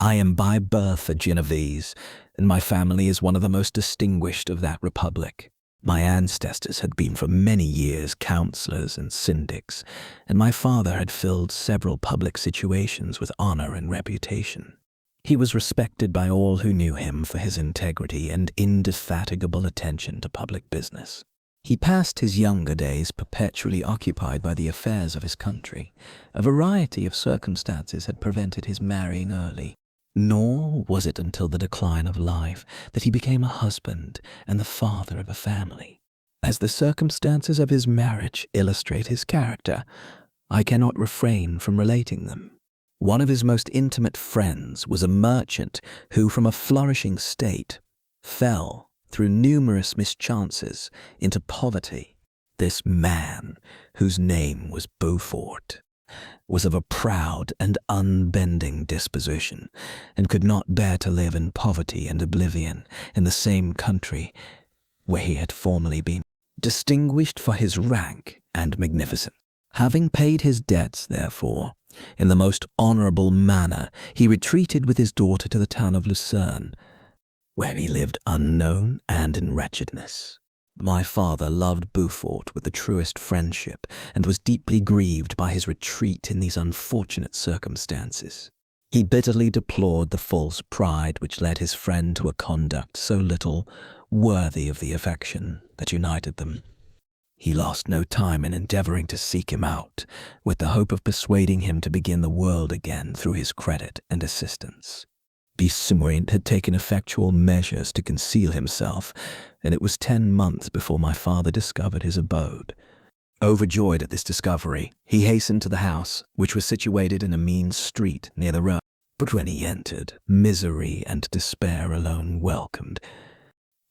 I am by birth a Genovese, and my family is one of the most distinguished of that republic. My ancestors had been for many years councillors and syndics, and my father had filled several public situations with honor and reputation. He was respected by all who knew him for his integrity and indefatigable attention to public business. He passed his younger days perpetually occupied by the affairs of his country. A variety of circumstances had prevented his marrying early. Nor was it until the decline of life that he became a husband and the father of a family. As the circumstances of his marriage illustrate his character, I cannot refrain from relating them. One of his most intimate friends was a merchant who, from a flourishing state, fell, through numerous mischances, into poverty. This man, whose name was Beaufort, was of a proud and unbending disposition, and could not bear to live in poverty and oblivion in the same country where he had formerly been. Distinguished for his rank and magnificence, having paid his debts, therefore, in the most honourable manner, he retreated with his daughter to the town of Lucerne, where he lived unknown and in wretchedness. My father loved Beaufort with the truest friendship, and was deeply grieved by his retreat in these unfortunate circumstances. He bitterly deplored the false pride which led his friend to a conduct so little worthy of the affection that united them. He lost no time in endeavouring to seek him out, with the hope of persuading him to begin the world again through his credit and assistance. Besouin had taken effectual measures to conceal himself, and it was 10 months before my father discovered his abode. Overjoyed at this discovery, he hastened to the house, which was situated in a mean street near the road. But when he entered, misery and despair alone welcomed.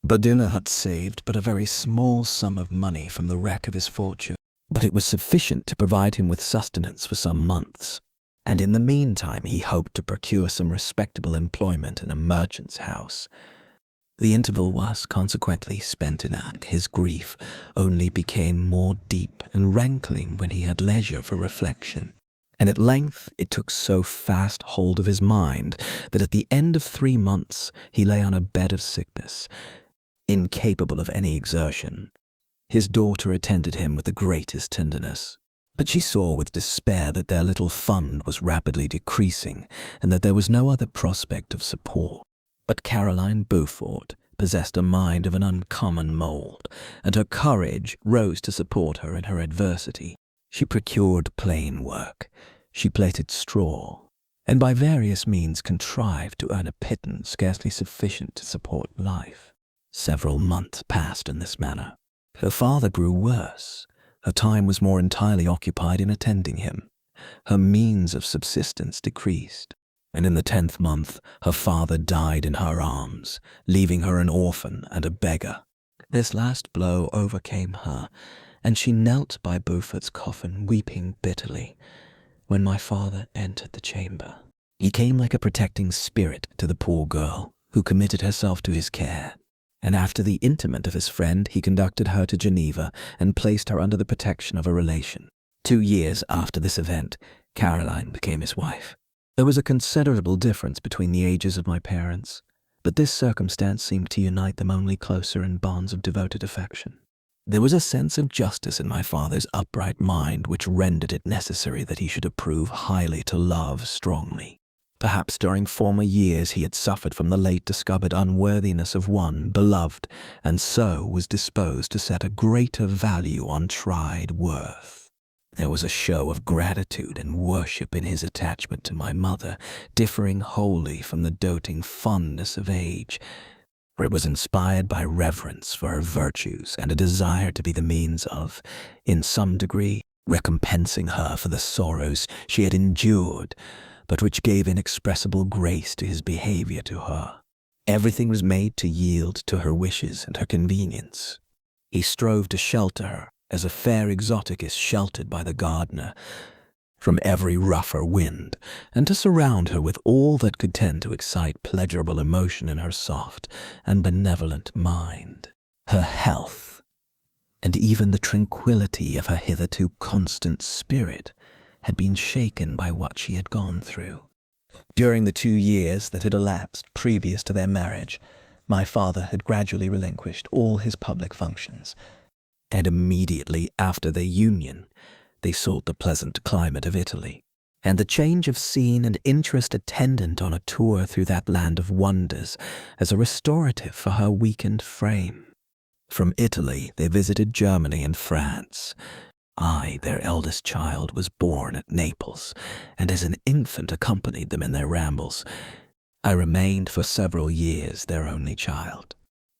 Badilla had saved but a very small sum of money from the wreck of his fortune, but it was sufficient to provide him with sustenance for some months, and in the meantime he hoped to procure some respectable employment in a merchant's house. The interval was consequently spent in that. His grief only became more deep and rankling when he had leisure for reflection, and at length it took so fast hold of his mind that at the end of 3 months he lay on a bed of sickness, incapable of any exertion. His daughter attended him with the greatest tenderness, but she saw with despair that their little fund was rapidly decreasing, and that there was no other prospect of support. But Caroline Beaufort possessed a mind of an uncommon mould, and her courage rose to support her in her adversity. She procured plain work, she plaited straw, and by various means contrived to earn a pittance scarcely sufficient to support life. Several months passed in this manner. Her father grew worse. Her time was more entirely occupied in attending him. Her means of subsistence decreased, and in the 10th month her father died in her arms, leaving her an orphan and a beggar. This last blow overcame her, and she knelt by Beaufort's coffin, weeping bitterly, when my father entered the chamber. He came like a protecting spirit to the poor girl, who committed herself to his care, and after the interment of his friend he conducted her to Geneva and placed her under the protection of a relation. 2 years after this event, Caroline became his wife. There was a considerable difference between the ages of my parents, but this circumstance seemed to unite them only closer in bonds of devoted affection. There was a sense of justice in my father's upright mind which rendered it necessary that he should approve highly to love strongly. Perhaps during former years he had suffered from the late discovered unworthiness of one beloved, and so was disposed to set a greater value on tried worth. There was a show of gratitude and worship in his attachment to my mother, differing wholly from the doting fondness of age, for it was inspired by reverence for her virtues and a desire to be the means of, in some degree, recompensing her for the sorrows she had endured, but which gave inexpressible grace to his behaviour to her. Everything was made to yield to her wishes and her convenience. He strove to shelter her, as a fair exotic is sheltered by the gardener, from every rougher wind, and to surround her with all that could tend to excite pleasurable emotion in her soft and benevolent mind. Her health, and even the tranquillity of her hitherto constant spirit, had been shaken by what she had gone through. During the 2 years that had elapsed previous to their marriage, my father had gradually relinquished all his public functions, and immediately after their union, they sought the pleasant climate of Italy, and the change of scene and interest attendant on a tour through that land of wonders as a restorative for her weakened frame. From Italy, they visited Germany and France. I, their eldest child, was born at Naples, and as an infant accompanied them in their rambles. I remained for several years their only child.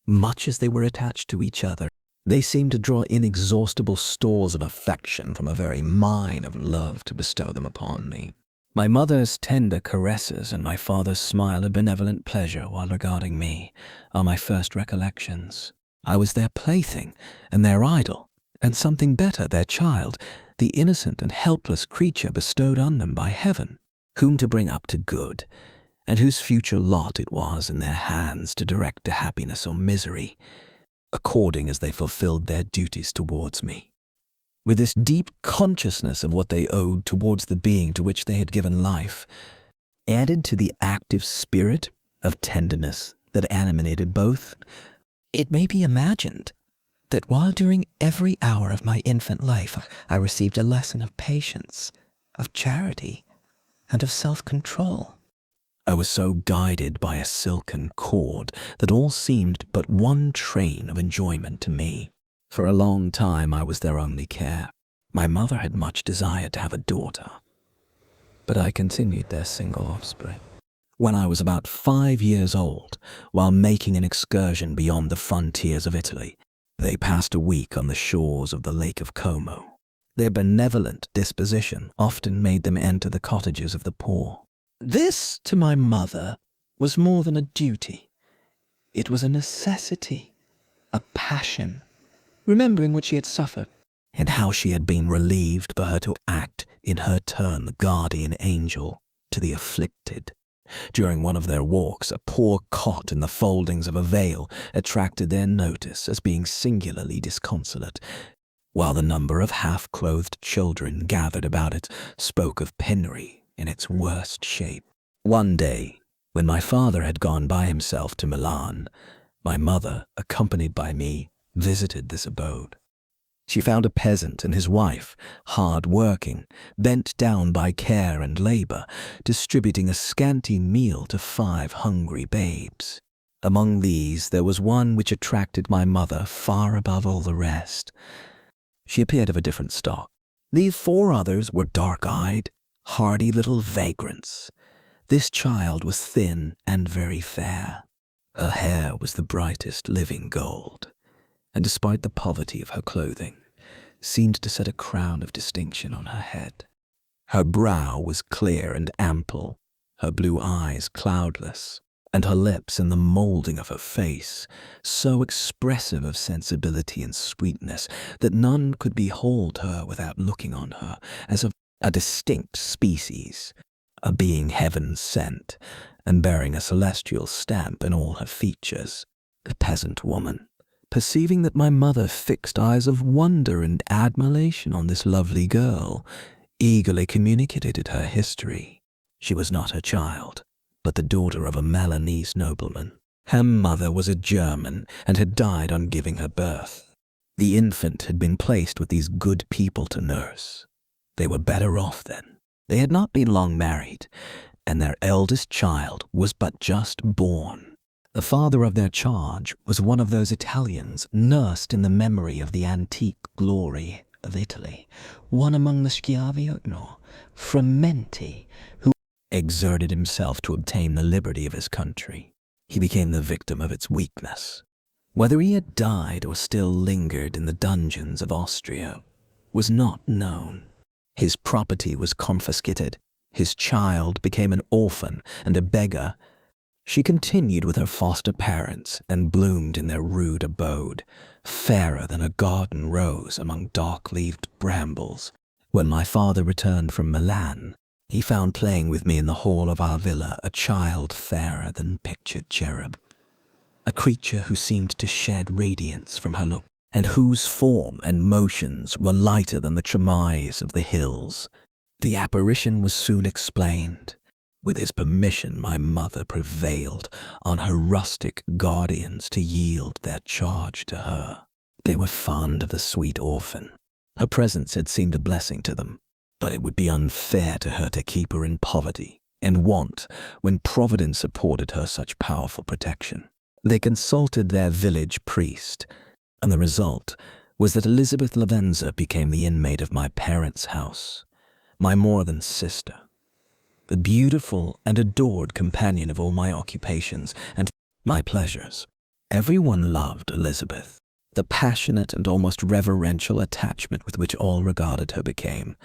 Much as they were attached to each other, they seemed to draw inexhaustible stores of affection from a very mine of love to bestow them upon me. My mother's tender caresses and my father's smile of benevolent pleasure while regarding me are my first recollections. I was their plaything and their idol, and something better, their child, the innocent and helpless creature bestowed on them by heaven, whom to bring up to good, and whose future lot it was in their hands to direct to happiness or misery, according as they fulfilled their duties towards me. With this deep consciousness of what they owed towards the being to which they had given life, added to the active spirit of tenderness that animated both, it may be imagined that while during every hour of my infant life I received a lesson of patience, of charity, and of self-control, I was so guided by a silken cord that all seemed but one train of enjoyment to me. For a long time I was their only care. My mother had much desired to have a daughter, but I continued their single offspring. When I was about 5 years old, while making an excursion beyond the frontiers of Italy, they passed a week on the shores of the Lake of Como. Their benevolent disposition often made them enter the cottages of the poor. This, to my mother, was more than a duty. It was a necessity, a passion, remembering what she had suffered, and how she had been relieved for her to act in her turn the guardian angel to the afflicted. During one of their walks, a poor cot in the foldings of a veil attracted their notice as being singularly disconsolate, while the number of half-clothed children gathered about it spoke of penury in its worst shape. One day, when my father had gone by himself to Milan, my mother, accompanied by me, visited this abode. She found a peasant and his wife, hard-working, bent down by care and labor, distributing a scanty meal to 5 hungry babes. Among these there was one which attracted my mother far above all the rest. She appeared of a different stock. These 4 others were dark-eyed, hardy little vagrants. This child was thin and very fair. Her hair was the brightest living gold, and despite the poverty of her clothing, seemed to set a crown of distinction on her head. Her brow was clear and ample, her blue eyes cloudless, and her lips and the moulding of her face so expressive of sensibility and sweetness that none could behold her without looking on her as of a distinct species, a being heaven sent, and bearing a celestial stamp in all her features. The peasant woman, perceiving that my mother fixed eyes of wonder and admiration on this lovely girl, eagerly communicated her history. She was not her child, but the daughter of a Milanese nobleman. Her mother was a German and had died on giving her birth. The infant had been placed with these good people to nurse. They were better off then. They had not been long married, and their eldest child was but just born. The father of their charge was one of those Italians nursed in the memory of the antique glory of Italy, one among the Schiaviano, Frementi, who exerted himself to obtain the liberty of his country. He became the victim of its weakness. Whether he had died or still lingered in the dungeons of Austria was not known. His property was confiscated. His child became an orphan and a beggar. She continued with her foster parents and bloomed in their rude abode, fairer than a garden rose among dark-leaved brambles. When my father returned from Milan, he found playing with me in the hall of our villa a child fairer than pictured cherub, a creature who seemed to shed radiance from her look, and whose form and motions were lighter than the tremise of the hills. The apparition was soon explained. With his permission, my mother prevailed on her rustic guardians to yield their charge to her. They were fond of the sweet orphan. Her presence had seemed a blessing to them, but it would be unfair to her to keep her in poverty and want when Providence afforded her such powerful protection. They consulted their village priest, and the result was that Elizabeth Lavenza became the inmate of my parents' house, my more than sister, the beautiful and adored companion of all my occupations and my pleasures. Everyone loved Elizabeth. The passionate and almost reverential attachment with which all regarded her became,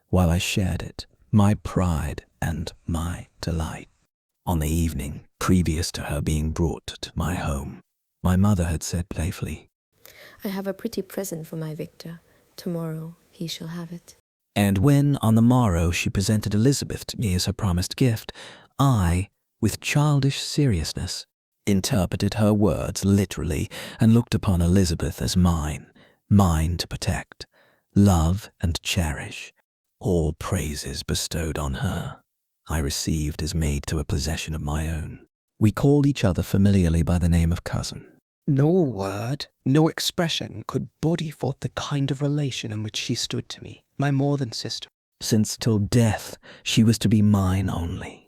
while I shared it, my pride and my delight. On the evening previous to her being brought to my home, my mother had said playfully, "I have a pretty present for my Victor. Tomorrow he shall have it." And when on the morrow she presented Elizabeth to me as her promised gift, I, with childish seriousness, interpreted her words literally and looked upon Elizabeth as mine to protect, love and cherish. All praises bestowed on her I received as made to a possession of my own. We called each other familiarly by the name of cousin. No word, no expression could body forth the kind of relation in which she stood to me, my more than sister. Since till death she was to be mine only.